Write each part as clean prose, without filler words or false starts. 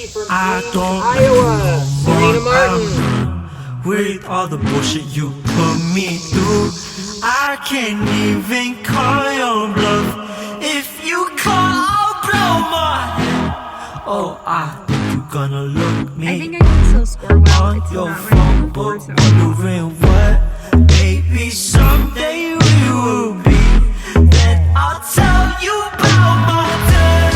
I don't Iowa, Serena Martin. with all the bullshit you put me through. I can't even call your bluff. If you call, I'll blow my head. Oh, I think you're gonna look me I think I can still score well. on It's your not phone, running but forward, so. wondering what maybe someday we will be. Then I'll tell you about my day.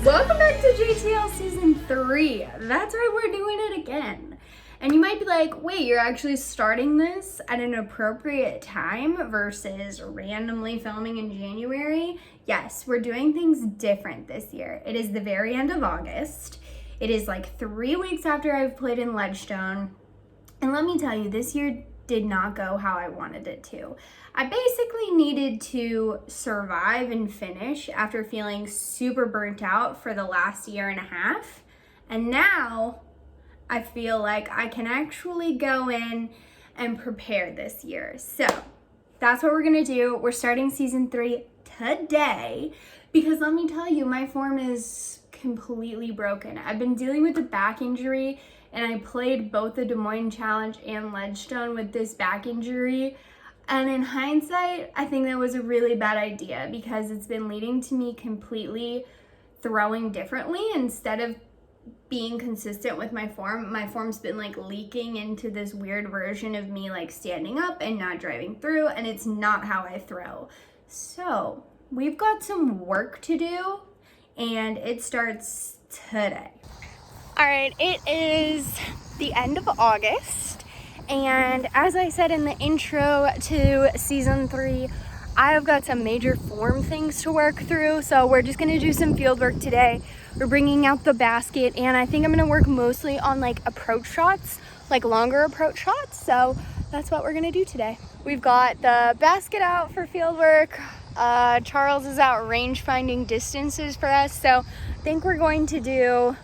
Welcome back to JTL Season 3. That's right, we're doing it again. And you might be like, wait, you're actually starting this at an appropriate time versus randomly filming in January? Yes, we're doing things different this year. It is the very end of August. It is like 3 weeks after I've played in Ledgestone. And let me tell you, this year did not go how I wanted it to. I basically needed to survive and finish after feeling super burnt out for the last year and a half. And now I feel like I can actually go in and prepare this year. So that's what we're gonna do. We're starting season 3 today because let me tell you, my form is completely broken. I've been dealing with a back injury and I played both the Des Moines Challenge and Ledgestone with this back injury. And in hindsight, I think that was a really bad idea because it's been leading to me completely throwing differently instead of being consistent with my form. My form's been like leaking into this weird version of me like standing up and not driving through, and it's not how I throw. So we've got some work to do and it starts today. All right, it is the end of August, and as I said in the intro to season 3, I have got some major form things to work through, so we're just gonna do some field work today. We're bringing out the basket, and I think I'm gonna work mostly on like approach shots, like longer approach shots, so that's what we're gonna do today. We've got the basket out for field work. Charles is out range finding distances for us, so I think we're going to do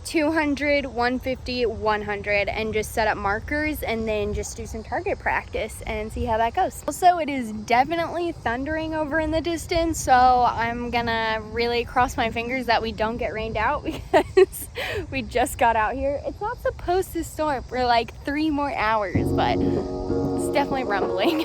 200, 150, 100 and just set up markers and then just do some target practice and see how that goes. Also, it is definitely thundering over in the distance, so I'm gonna really cross my fingers that we don't get rained out because we just got out here. It's not supposed to storm for like 3 more hours, but it's definitely rumbling.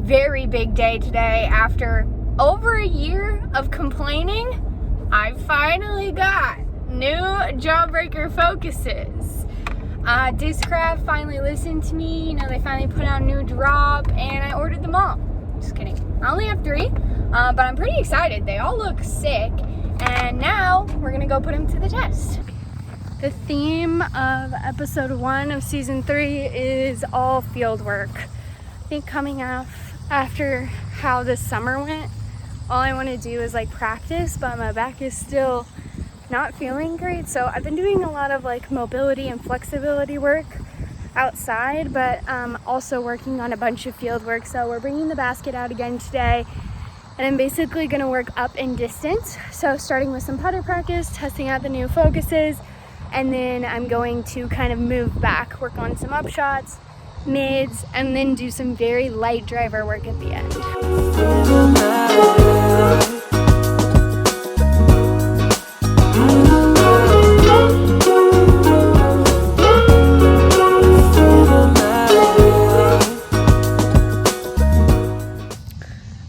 Very big day today. After over a year of complaining, I finally got new Jawbreaker focuses. Discraft finally listened to me. You know, they finally put out a new drop and I ordered them all. Just kidding. I only have 3, but I'm pretty excited. They all look sick. And now we're gonna go put them to the test. The theme of episode 1 of season 3 is all field work. I think coming after how this summer went, all I want to do is like practice, but my back is still not feeling great. So I've been doing a lot of like mobility and flexibility work outside, but also working on a bunch of field work. So we're bringing the basket out again today, and I'm basically going to work up in distance. So starting with some putter practice, testing out the new focuses, and then I'm going to kind of move back, work on some up shots, mids, and then do some very light driver work at the end.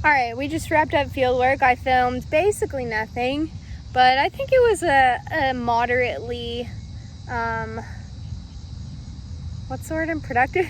All right, we just wrapped up field work. I filmed basically nothing, but I think it was a moderately what's the word? Productive?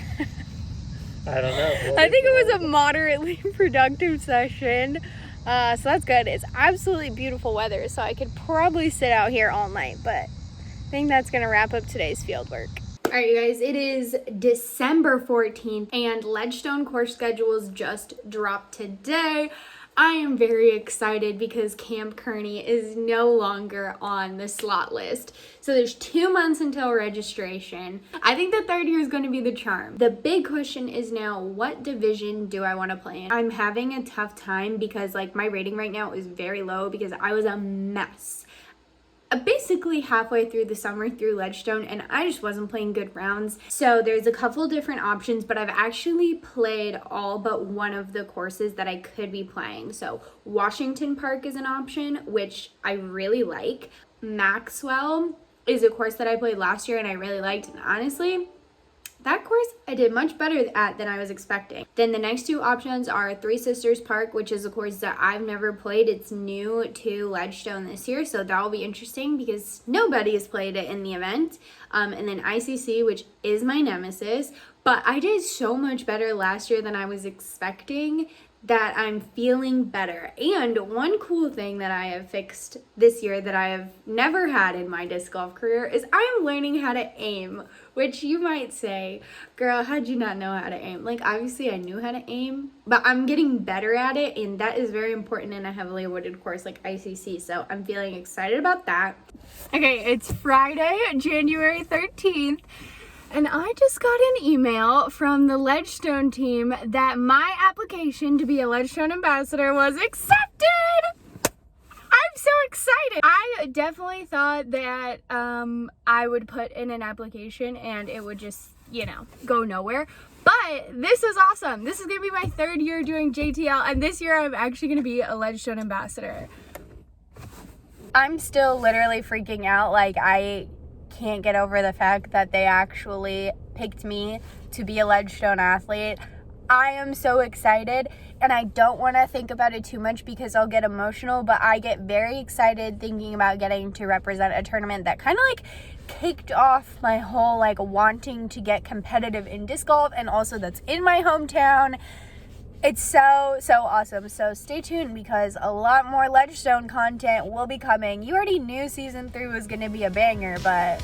I don't know. I think it was a moderately productive session. So that's good. It's absolutely beautiful weather, so I could probably sit out here all night, but I think that's gonna wrap up today's field work. All right, you guys, it is December 14th and Ledgestone course schedules just dropped today. I am very excited because Camp Kearney is no longer on the slot list. So there's 2 months until registration. I think the third year is going to be the charm. The big question is now, what division do I want to play in? I'm having a tough time because like my rating right now is very low because I was a mess. Basically halfway through the summer through Ledgestone, and I just wasn't playing good rounds. So there's a couple different options, but I've actually played all but one of the courses that I could be playing. So Washington Park is an option, which I really like. Maxwell is a course that I played last year and I really liked, and honestly, that course I did much better at than I was expecting. Then the next 2 options are Three Sisters Park, which is a course that I've never played. It's new to Ledgestone this year, so that will be interesting because nobody has played it in the event. And then ICC, which is my nemesis, but I did so much better last year than I was expecting that I'm feeling better. And one cool thing that I have fixed this year that I have never had in my disc golf career is I'm learning how to aim, which you might say, girl, how'd you not know how to aim? Like, obviously I knew how to aim, but I'm getting better at it, and that is very important in a heavily wooded course like ICC, so I'm feeling excited about that. Okay, it's Friday, January 13th, and I just got an email from the Ledgestone team that my application to be a Ledgestone ambassador was accepted! I'm so excited! I definitely thought that I would put in an application and it would just, go nowhere. But this is awesome. This is going to be my 3rd year doing JTL, and this year I'm actually going to be a Ledgestone ambassador. I'm still literally freaking out. Like, I can't get over the fact that they actually picked me to be a Ledgestone athlete. I am so excited, and I don't want to think about it too much because I'll get emotional, but I get very excited thinking about getting to represent a tournament that kind of like kicked off my whole like wanting to get competitive in disc golf, and also that's in my hometown. It's so awesome. So stay tuned because a lot more Ledgestone content will be coming. You already knew season 3 was going to be a banger, but